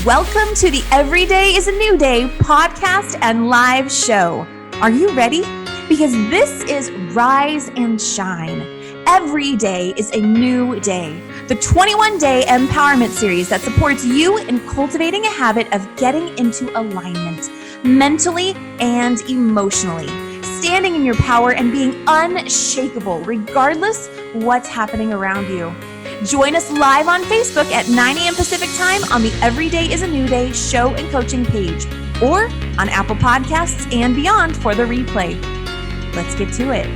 Welcome to the Every Day is a New Day podcast and live show. Are you ready? Because this is Rise and Shine. Every day is a new day. The 21-day empowerment series that supports you in cultivating a habit of getting into alignment, mentally and emotionally, standing in your power and being unshakable regardless what's happening around you. Join us live on Facebook at 9 a.m. Pacific time on the Every Day is a New Day show and coaching page, or on Apple Podcasts and beyond for the replay. Let's get to it.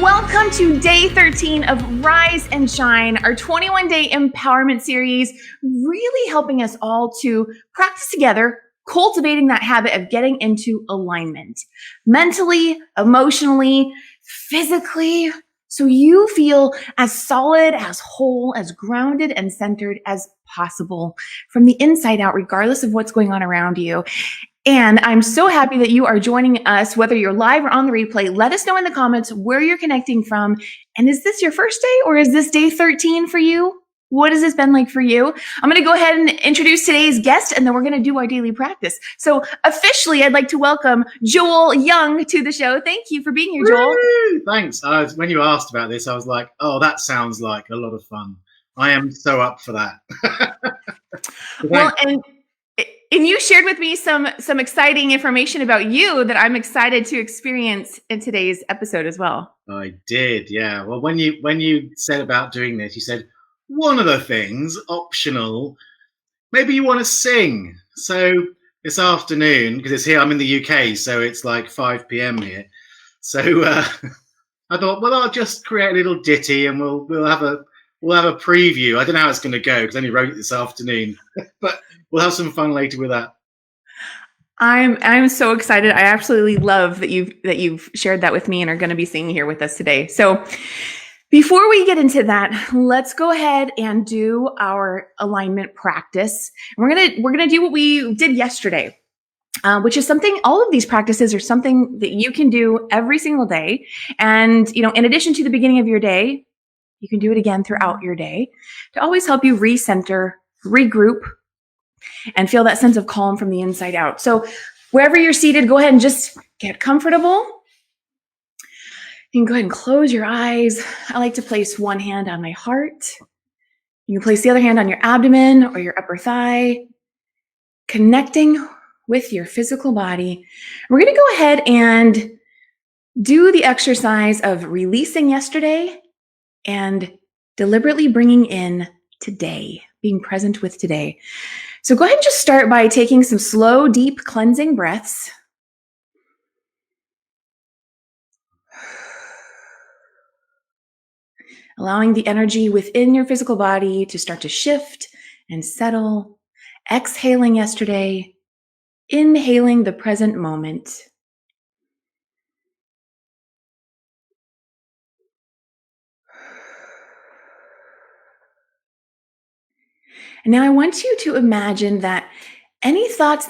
Welcome to day 13 of Rise and Shine, our 21-day empowerment series, really helping us all to practice together cultivating that habit of getting into alignment mentally, emotionally, physically, so you feel as solid, as whole, as grounded and centered as possible from the inside out, regardless of what's going on around you. And I'm so happy that you are joining us, whether you're live or on the replay. Let us know in the comments where you're connecting from. And is this your first day or is this day 13 for you? What has this been like for you? I'm going to go ahead and introduce today's guest, and then we're going to do our daily practice. So officially, I'd like to welcome Joel Young to the show. Thank you for being here, Joel. Woo! Thanks. When you asked about this, I was like, oh, that sounds like a lot of fun. I am so up for that. Well, and you shared with me some exciting information about you that I'm excited to experience in today's episode as well. I did, yeah. Well, when you said about doing this, you said, one of the things, optional, maybe you want to sing. So this afternoon, because it's here, I'm in the UK, so it's like 5 p.m. here. So I thought, well, I'll just create a little ditty and we'll have a preview. I don't know how it's going to go because I only wrote it this afternoon, but we'll have some fun later with that. I'm so excited. I absolutely love that you've shared that with me and are going to be singing here with us today. So before we get into that, let's go ahead and do our alignment practice. We're gonna do what we did yesterday, which is something. All of these practices are something that you can do every single day, and in addition to the beginning of your day, you can do it again throughout your day to always help you recenter, regroup, and feel that sense of calm from the inside out. So wherever you're seated, go ahead and just get comfortable. You can go ahead and close your eyes. I like to place one hand on my heart. You can place the other hand on your abdomen or your upper thigh, connecting with your physical body. We're going to go ahead and do the exercise of releasing yesterday and deliberately bringing in today, being present with today. So go ahead and just start by taking some slow, deep cleansing breaths. Allowing the energy within your physical body to start to shift and settle. Exhaling yesterday, inhaling the present moment. And now I want you to imagine that any thoughts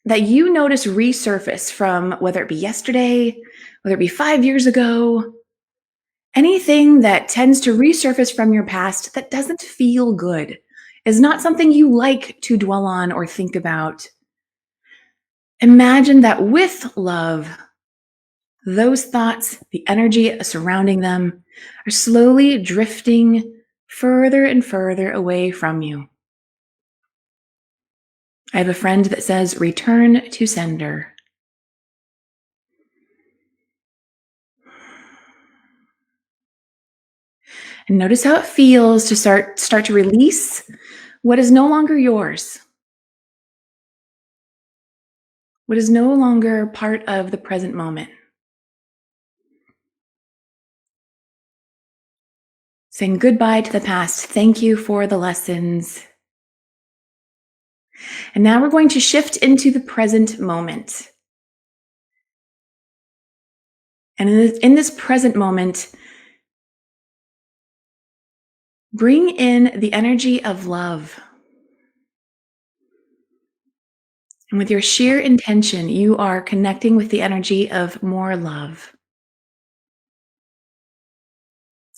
that you notice resurface from, whether it be yesterday, whether it be 5 years ago, anything that tends to resurface from your past that doesn't feel good, is not something you like to dwell on or think about. Imagine that with love, those thoughts, the energy surrounding them, are slowly drifting further and further away from you. I have a friend that says, return to sender. And notice how it feels to start to release what is no longer yours, what is no longer part of the present moment. Saying goodbye to the past. Thank you for the lessons. And now we're going to shift into the present moment. And in this present moment, bring in the energy of love. And with your sheer intention, you are connecting with the energy of more love.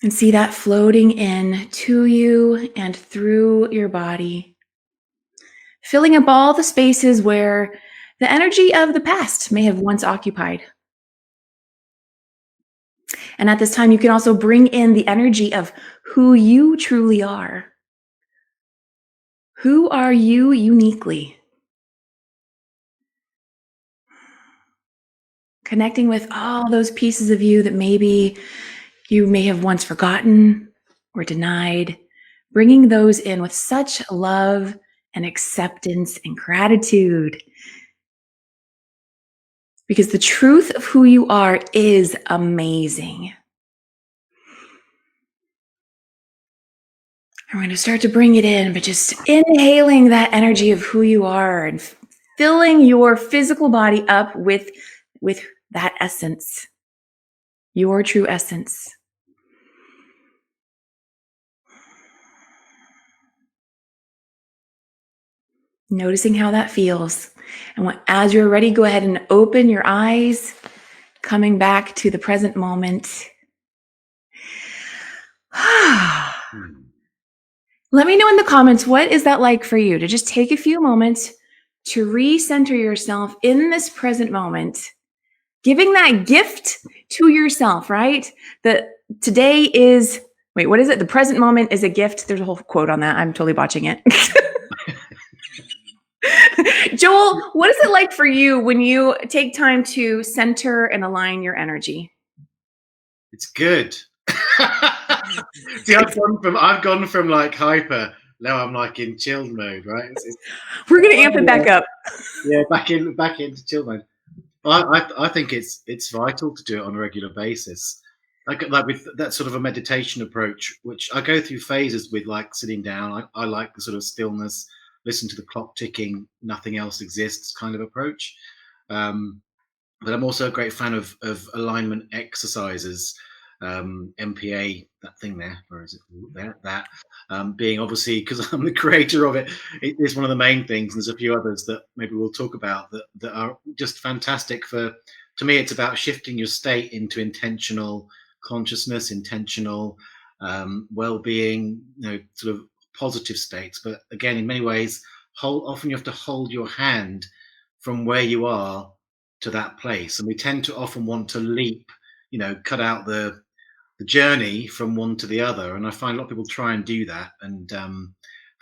And see that floating in to you and through your body, filling up all the spaces where the energy of the past may have once occupied. And at this time, you can also bring in the energy of who you truly are. Who are you uniquely? Connecting with all those pieces of you that maybe you may have once forgotten or denied, bringing those in with such love and acceptance and gratitude. Because the truth of who you are is amazing. I'm going to start to bring it in, but just inhaling that energy of who you are and filling your physical body up with that essence, your true essence. Noticing how that feels. And as you're ready, go ahead and open your eyes, coming back to the present moment. Let me know in the comments, what is that like for you to just take a few moments to recenter yourself in this present moment, giving that gift to yourself, right? That today is, wait, what is it? The present moment is a gift. There's a whole quote on that. I'm totally botching it. Joel, what is it like for you when you take time to center and align your energy? It's good. See, I've gone from like hyper. Now I'm like in chilled mode, right? We're gonna amp it back up. Yeah, back into chill mode. I think it's vital to do it on a regular basis. Like with that sort of a meditation approach, which I go through phases with, like sitting down. I like the sort of stillness, listen to the clock ticking, nothing else exists kind of approach. But I'm also a great fan of alignment exercises, MPA, that thing there, or is it there? That being obviously, because I'm the creator of it, it is one of the main things. And there's a few others that maybe we'll talk about that are just fantastic for. To me, it's about shifting your state into intentional consciousness, intentional well-being, sort of positive states. But again, in many ways, often you have to hold your hand from where you are to that place, and we tend to often want to leap, cut out the journey from one to the other. And I find a lot of people try and do that, and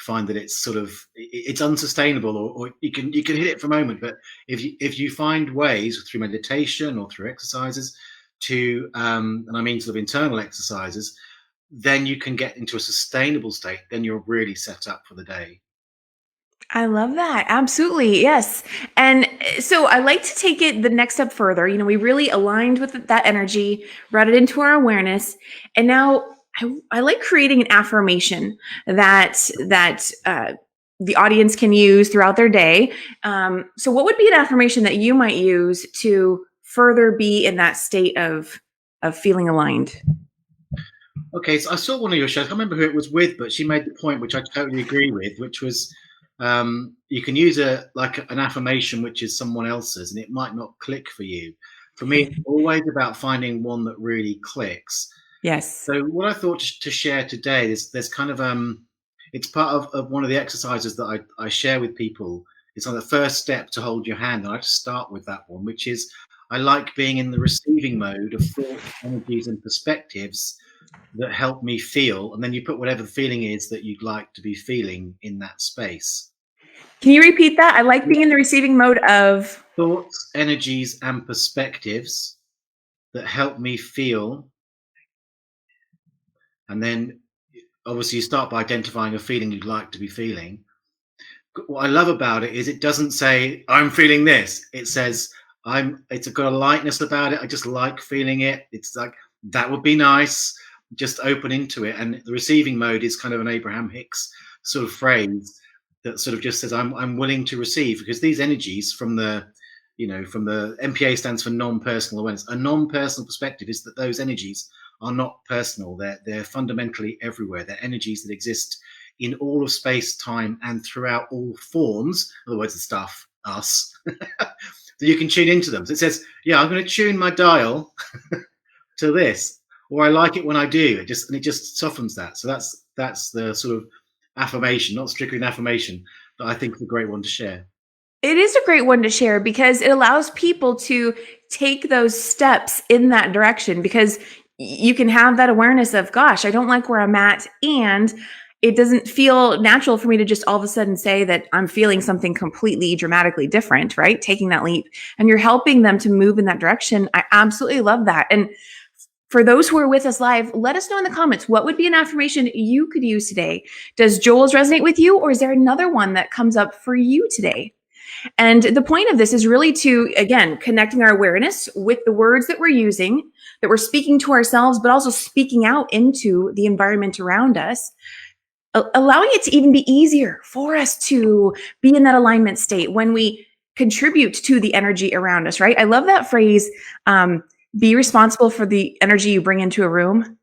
find that it's sort of it's unsustainable, or you can hit it for a moment, but if you find ways through meditation or through exercises to and I mean sort of internal exercises, then you can get into a sustainable state. Then you're really set up for the day. I love that. Absolutely. Yes. And so I like to take it the next step further. We really aligned with that energy, brought it into our awareness. And now I like creating an affirmation that the audience can use throughout their day. So what would be an affirmation that you might use to further be in that state of feeling aligned? Okay, so I saw one of your shows. I can't remember who it was with, but she made the point, which I totally agree with, which was you can use an affirmation which is someone else's, and it might not click for you. For me, it's always about finding one that really clicks. Yes. So what I thought to share today is there's kind of it's part of one of the exercises that I share with people. It's on the first step to hold your hand, and I just start with that one, which is I like being in the receiving mode of thoughts, energies, and perspectives that help me feel, and then you put whatever the feeling is that you'd like to be feeling in that space. Can you repeat that? I like being in the receiving mode of Thoughts, energies, and perspectives that help me feel. And then obviously you start by identifying a feeling you'd like to be feeling. What I love about it is it doesn't say I'm feeling this. It says it's got a lightness about it. I just like feeling it. It's like that would be nice. Just open into it. And the receiving mode is kind of an Abraham Hicks sort of phrase that sort of just says I'm willing to receive, because these energies from the MPA stands for non-personal awareness. A non-personal perspective is that those energies are not personal. They're fundamentally everywhere. They're energies that exist in all of space, time, and throughout all forms. In other words, the stuff, us. So you can tune into them. So it says, yeah, I'm going to tune my dial to this. or I like it when I do. It just softens that. So that's the sort of affirmation, not strictly an affirmation, that I think is a great one to share. It is a great one to share because it allows people to take those steps in that direction, because you can have that awareness of, gosh, I don't like where I'm at. And it doesn't feel natural for me to just all of a sudden say that I'm feeling something completely dramatically different, right? Taking that leap, and you're helping them to move in that direction. I absolutely love that. And for those who are with us live, let us know in the comments, what would be an affirmation you could use today? Does Joel's resonate with you, or is there another one that comes up for you today? And the point of this is really to, again, connecting our awareness with the words that we're using, that we're speaking to ourselves, but also speaking out into the environment around us, allowing it to even be easier for us to be in that alignment state when we contribute to the energy around us, right? I love that phrase, be responsible for the energy you bring into a room.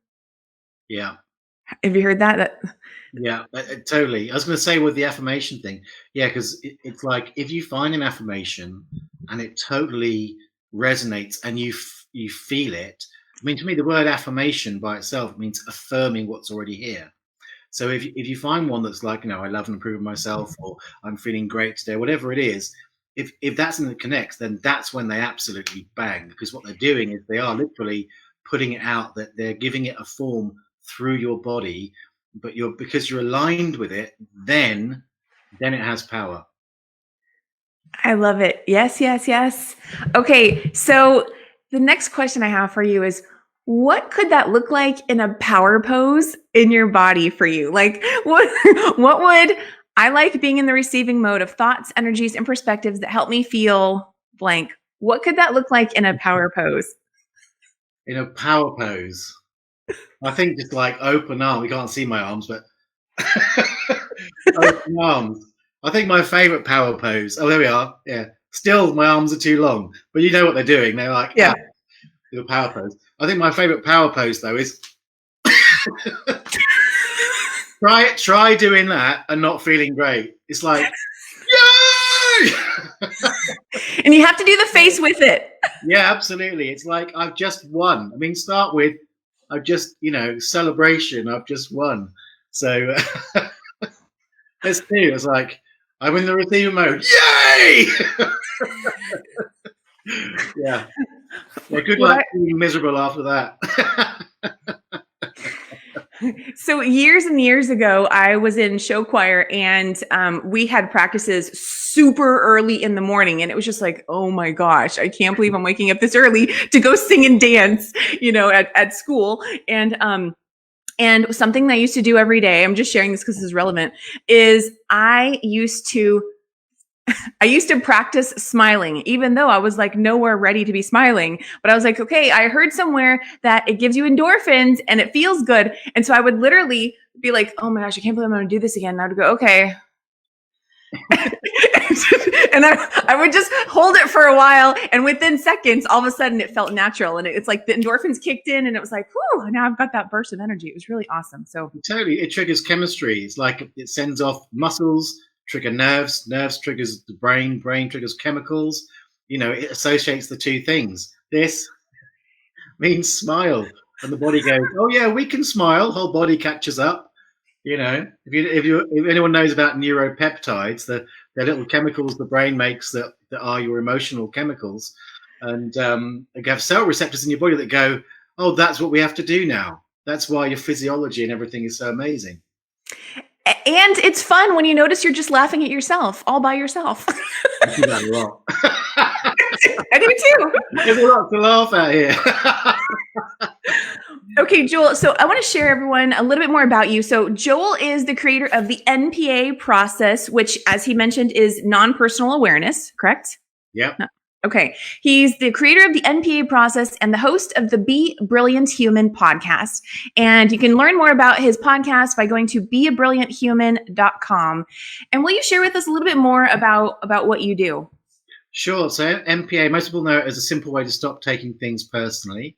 Yeah. Have you heard that? Yeah, totally. I was going to say with the affirmation thing, yeah, because it's like if you find an affirmation and it totally resonates and you feel it. I mean, to me, the word affirmation by itself means affirming what's already here. So if you find one that's like, I love and approve of myself, or I'm feeling great today, whatever it is, if that's something that connects, then that's when they absolutely bang, because what they're doing is they are literally putting it out, that they're giving it a form through your body, but because you're aligned with it, then it has power. I love it. Yes, yes, yes. Okay, so the next question I have for you is, what could that look like in a power pose in your body for you? Like, what would I like being in the receiving mode of thoughts, energies, and perspectives that help me feel blank? What could that look like in a power pose? In a power pose, I think just like open arm. We can't see my arms, but open arms. I think my favorite power pose. Oh, there we are. Yeah. Still, my arms are too long, but you know what they're doing. They're like, Yeah. Little power pose. I think my favorite power pose though is try doing that and not feeling great. It's like, yay! And you have to do the face with it. Yeah, absolutely. It's like I've just won. I mean, start with I've just, celebration. I've just won. So let's do. It's like I'm in the receiver mode. Yay! Yeah. Good luck being miserable after that. So years and years ago, I was in show choir, and we had practices super early in the morning. And it was just like, oh my gosh, I can't believe I'm waking up this early to go sing and dance, at school. And something that I used to do every day, I'm just sharing this because this is relevant, is I used to practice smiling, even though I was like nowhere ready to be smiling. But I was like, okay, I heard somewhere that it gives you endorphins and it feels good. And so I would literally be like, oh my gosh, I can't believe I'm going to do this again. And I would go, okay. And I would just hold it for a while. And within seconds, all of a sudden it felt natural. And it's like the endorphins kicked in, and it was like, whew, now I've got that burst of energy. It was really awesome. So totally, it triggers chemistry. It's like it sends off muscles, trigger nerves triggers the brain triggers chemicals. It associates the two things. This means smile, and the body goes, oh yeah, we can smile. Whole body catches up. If anyone knows about neuropeptides, they're little chemicals the brain makes that are your emotional chemicals, and you have cell receptors in your body that go, oh, that's what we have to do now. That's why your physiology and everything is so amazing. And it's fun when you notice you're just laughing at yourself all by yourself. I do that a lot. I do too. There's a lot to laugh at here. Okay, Joel. So I want to share everyone a little bit more about you. So Joel is the creator of the NPA process, which, as he mentioned, is non-personal awareness, correct? Yep. Okay. He's the creator of the NPA process and the host of the Be Brilliant Human podcast. And you can learn more about his podcast by going to beabrillianthuman.com. And will you share with us a little bit more about what you do? Sure. So NPA, most people know it as a simple way to stop taking things personally.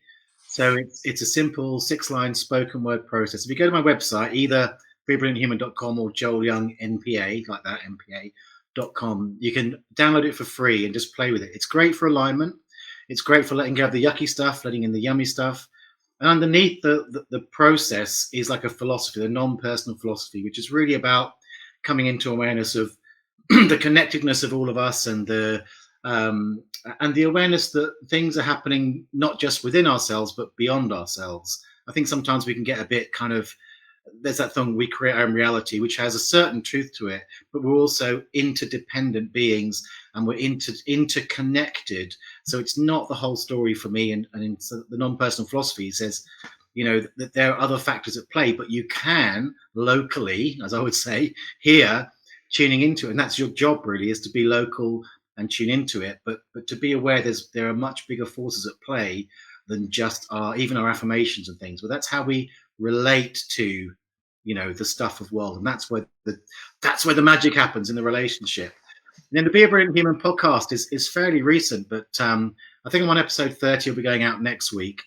So it's a simple 6-line spoken word process. If you go to my website, either beabrillianthuman.com or Joel Young NPA, like that, NPA.com, you can download it for free and just play with it. It's great for alignment. It's great for letting go of the yucky stuff, letting in the yummy stuff. And underneath the process is like a philosophy, the non-personal philosophy, which is really about coming into awareness of the connectedness of all of us, um, and the awareness that things are happening not just within ourselves but beyond ourselves. I think sometimes we can get a bit kind of, there's that thing, we create our own reality, which has a certain truth to it, but we're also interdependent beings, and we're interconnected. So it's not the whole story for me. And so the non-personal philosophy says, that there are other factors at play, but you can locally, as I would say here, tuning into it, and that's your job really, is to be local and tune into it, but to be aware there are much bigger forces at play than just even our affirmations and things. But that's how we relate to the stuff of world, and that's where the magic happens in the relationship. And then the Be a Brilliant Human podcast is fairly recent, but I think I'm on episode 30. Will be going out next week,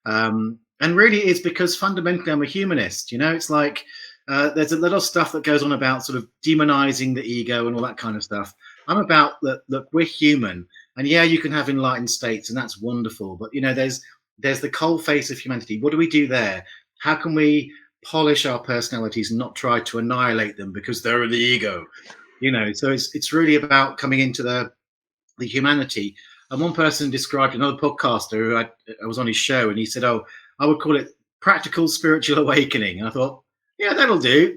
and really it's because fundamentally I'm a humanist. It's like there's a lot of stuff that goes on about sort of demonizing the ego and all that kind of stuff. I'm about that. Look, we're human, and yeah, you can have enlightened states, and that's wonderful. But there's the cold face of humanity. What do we do there? How can we polish our personalities and not try to annihilate them because they're the ego? So it's really about coming into the humanity. And one person described, another podcaster who I was on his show, and he said, "Oh, I would call it practical spiritual awakening." And I thought, yeah, that'll do.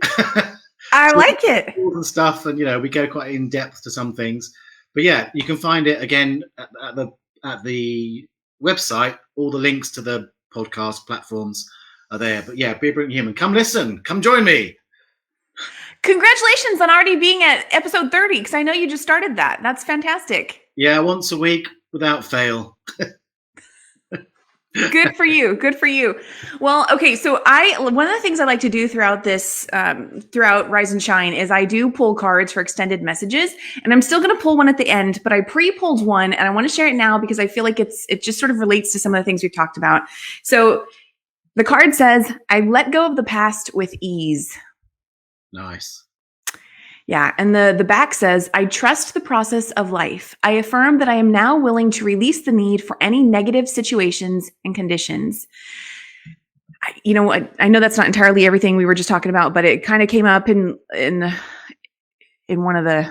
I like it. And stuff, and we go quite in depth to some things, but yeah, you can find it again at the website. All the links to the podcast platforms are there. But yeah, Be a Brilliant Human. Come listen. Come join me. Congratulations on already being at episode 30, because I know you just started that. That's fantastic. Yeah, once a week without fail. Good for you. Good for you. Well, okay. So one of the things I like to do throughout this, throughout Rise and Shine, is I do pull cards for extended messages, and I'm still going to pull one at the end, but I pre-pulled one and I want to share it now because I feel like it just sort of relates to some of the things we've talked about. So the card says, "I let go of the past with ease." Nice. Yeah. And the back says, "I trust the process of life. I affirm that I am now willing to release the need for any negative situations and conditions." I know that's not entirely everything we were just talking about, but it kind of came up in one of the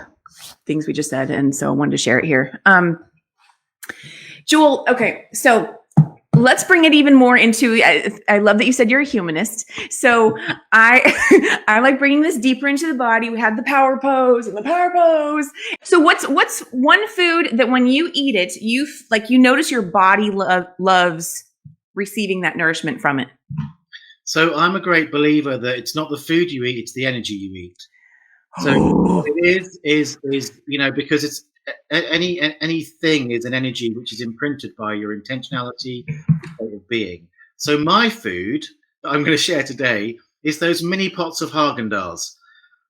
things we just said. And so I wanted to share it here. Jewel, okay. So let's bring it even more into, I love that you said you're a humanist. So I like bringing this deeper into the body. We had the power pose and the power pose. So what's one food that when you eat it, you notice your body loves receiving that nourishment from it? So I'm a great believer that it's not the food you eat, it's the energy you eat. So it is because it's anything is an energy which is imprinted by your intentionality, state of being. So my food that I'm going to share today is those mini pots of Haagen-Dazs,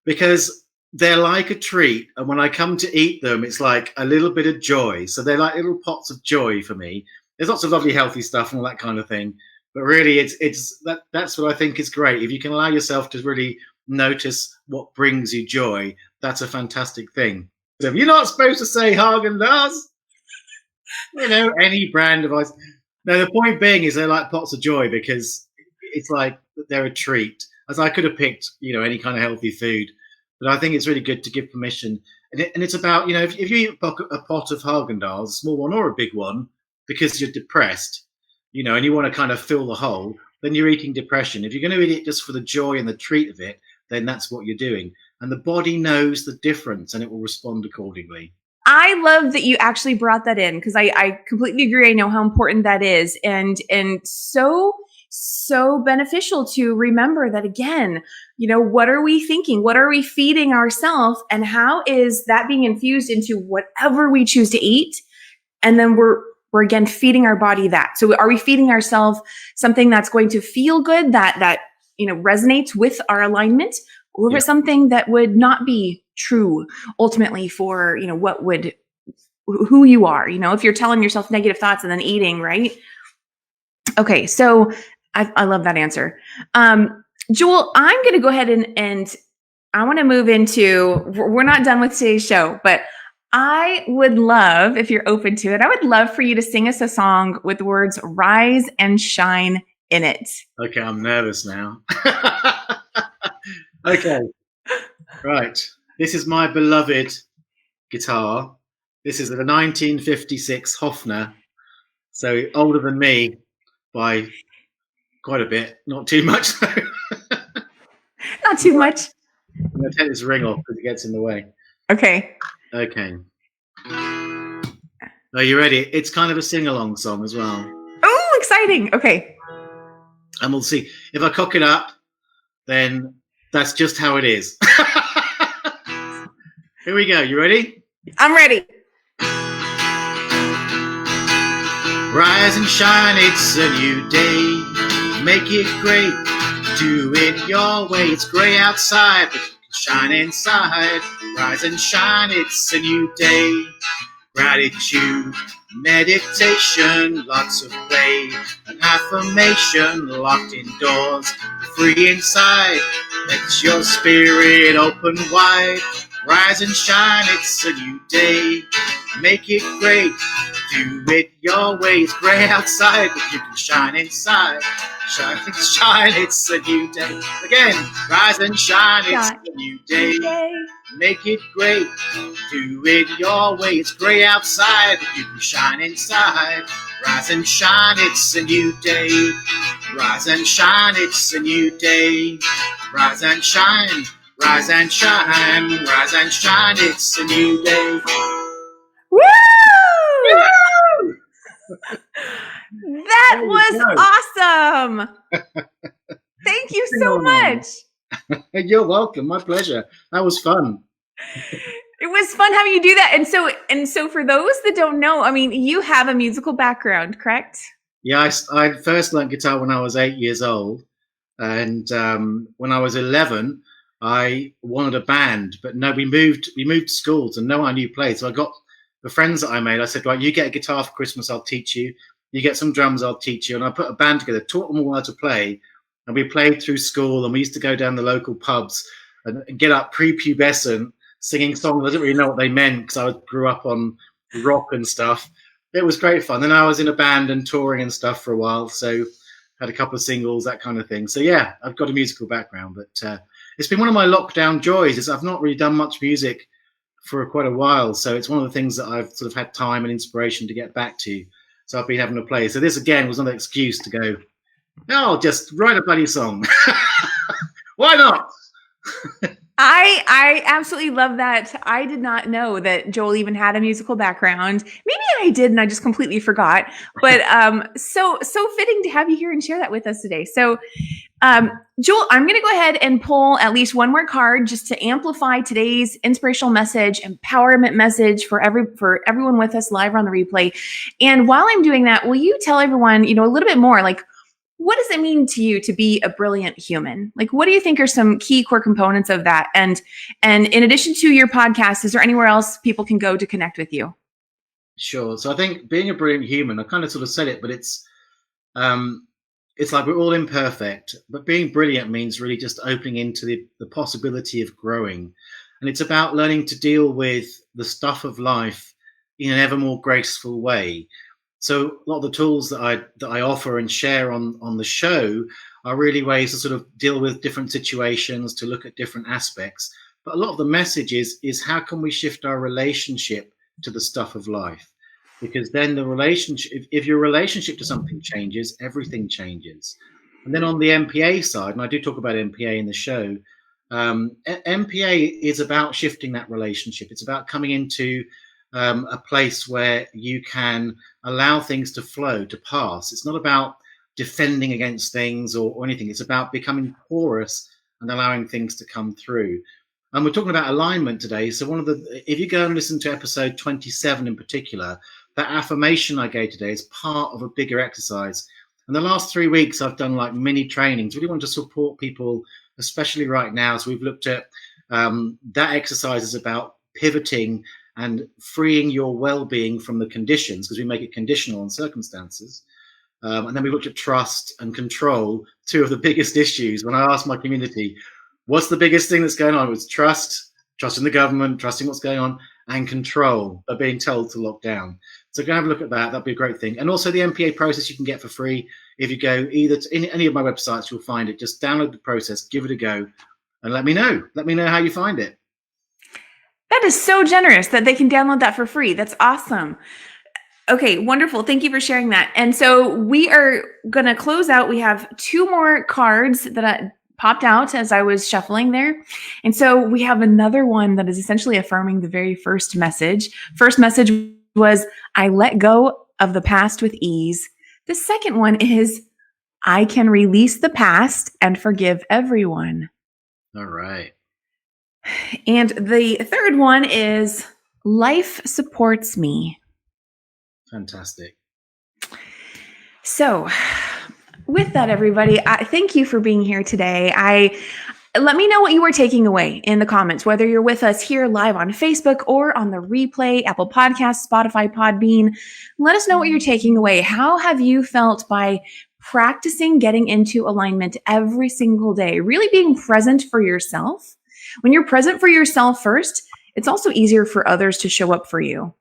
because they're like a treat, and when I come to eat them, it's like a little bit of joy. So they're like little pots of joy for me. There's lots of lovely healthy stuff and all that kind of thing, but really that's what I think is great. If you can allow yourself to really notice what brings you joy, that's a fantastic thing. So you're not supposed to say Haagen-Dazs, any brand of ice. No, the point being is they're like pots of joy because it's like they're a treat. As I could have picked, any kind of healthy food, but I think it's really good to give permission. And it's about, if you eat a pot of Haagen-Dazs, a small one or a big one, because you're depressed, and you want to kind of fill the hole, then you're eating depression. If you're going to eat it just for the joy and the treat of it, then that's what you're doing. And the body knows the difference and it will respond accordingly. I love that you actually brought that in, because I completely agree. I know how important that is. And so beneficial to remember that, again, what are we thinking? What are we feeding ourselves? And how is that being infused into whatever we choose to eat? And then we're again feeding our body that. So are we feeding ourselves something that's going to feel good, that resonates with our alignment, or is it something that would not be true ultimately for who you are? If you're telling yourself negative thoughts and then eating, right? Okay, so I love that answer. Jewel, I'm going to go ahead and I want to move into, we're not done with today's show, but I would love, if you're open to it, I would love for you to sing us a song with the words "Rise and Shine" in it. Okay, I'm nervous now. Okay, right. This is my beloved guitar. This is a 1956 Hofner, so older than me by quite a bit, not too much though. Not too much. I'm going to take this ring off because it gets in the way. Okay. Okay. Are you ready? It's kind of a sing-along song as well. Oh, exciting. Okay. And we'll see. If I cock it up, then that's just how it is. Here we go. You ready? I'm ready. Rise and shine, it's a new day. Make it great, do it your way. It's grey outside, but you can shine inside. Rise and shine, it's a new day. Gratitude, meditation, lots of play. An affirmation, locked indoors, free inside. Let your spirit open wide. Rise and shine, it's a new day. Make it great, do it your way. It's grey outside, but you can shine inside. Shine, shine, it's a new day. Again, rise and shine, it's a new day. Make it great, do it your way. It's grey outside, but you can shine inside. Rise and shine, it's a new day. Rise and shine, it's a new day. Rise and shine, rise and shine, rise and shine, it's a new day. Woo! That was awesome. Thank you so much. You're welcome. My pleasure. That was fun. It was fun having you do that. And so for those that don't know, I mean, you have a musical background, correct? Yeah, I first learned guitar when I was 8 years old. And when I was 11, I wanted a band, but no, we moved to schools and no one I knew played. So I got the friends that I made. I said, right, you get a guitar for Christmas, I'll teach you. You get some drums, I'll teach you. And I put a band together, taught them all how to play. And we played through school, and we used to go down the local pubs and get up prepubescent, singing songs. I didn't really know what they meant because I grew up on rock and stuff. It was great fun. Then I was in a band and touring and stuff for a while. So had a couple of singles, that kind of thing. So yeah, I've got a musical background, but it's been one of my lockdown joys is I've not really done much music for quite a while. So it's one of the things that I've sort of had time and inspiration to get back to. So I've been having to play. So this again was another excuse to go, oh, just write a bloody song. Why not? I absolutely love that. I did not know that Joel even had a musical background. Maybe I did and I just completely forgot. But so fitting to have you here and share that with us today. So Joel, I'm going to go ahead and pull at least one more card just to amplify today's inspirational message, empowerment message for everyone with us live on the replay. And while I'm doing that, will you tell everyone, a little bit more, like, what does it mean to you to be a brilliant human? Like, what do you think are some key core components of that? And in addition to your podcast, is there anywhere else people can go to connect with you? Sure. So I think being a brilliant human, I kind of sort of said it, but it's like we're all imperfect, but being brilliant means really just opening into the possibility of growing. And it's about learning to deal with the stuff of life in an ever more graceful way. So a lot of the tools that I offer and share on the show are really ways to sort of deal with different situations, to look at different aspects. But a lot of the message is how can we shift our relationship to the stuff of life? Because then the relationship, if your relationship to something changes, everything changes. And then on the MPA side, and I do talk about MPA in the show, MPA is about shifting that relationship. It's about coming into a place where you can allow things to flow, to pass. It's not about defending against things or anything. It's about becoming porous and allowing things to come through. And we're talking about alignment today. So if you go and listen to episode 27 in particular, that affirmation I gave today is part of a bigger exercise. And the last 3 weeks, I've done like mini trainings. Really want to support people, especially right now. So we've looked at that exercise is about pivoting and freeing your well-being from the conditions, because we make it conditional on circumstances. And then we looked at trust and control, two of the biggest issues. When I asked my community, what's the biggest thing that's going on? It was trusting the government, trusting what's going on, and control of being told to lock down. So go have a look at that. That'd be a great thing. And also the MPA process you can get for free. if you go either to any of my websites, you'll find it. Just download the process, give it a go, and let me know. Let me know how you find it. That is so generous that they can download that for free. That's awesome. Okay, wonderful. Thank you for sharing that. And so we are going to close out. We have 2 more cards that popped out as I was shuffling there. And so we have another one that is essentially affirming the very first message. First message was, I let go of the past with ease. The second one is, I can release the past and forgive everyone. All right. And the third one is, life supports me. Fantastic. So with that, everybody, I thank you for being here today. Let me know what you are taking away in the comments, whether you're with us here live on Facebook or on the replay, Apple Podcasts, Spotify, Podbean. Let us know what you're taking away. How have you felt by practicing getting into alignment every single day, really being present for yourself? When you're present for yourself first, it's also easier for others to show up for you.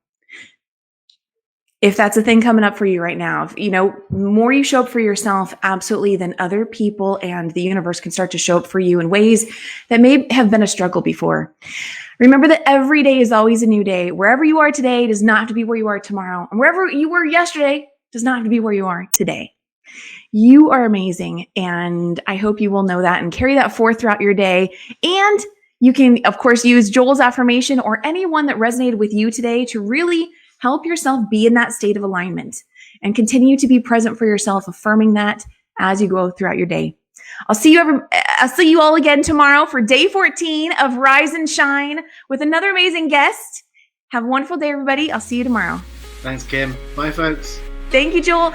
If that's a thing coming up for you right now, more you show up for yourself, absolutely, then other people and the universe can start to show up for you in ways that may have been a struggle before. Remember that every day is always a new day. Wherever you are today does not have to be where you are tomorrow. And wherever you were yesterday does not have to be where you are today. You are amazing. And I hope you will know that and carry that forth throughout your day. And you can, of course, use Joel's affirmation or anyone that resonated with you today to really help yourself be in that state of alignment and continue to be present for yourself, affirming that as you go throughout your day. I'll see you all again tomorrow for day 14 of Rise and Shine with another amazing guest. Have a wonderful day, everybody. I'll see you tomorrow. Thanks, Kim. Bye, folks. Thank you, Joel.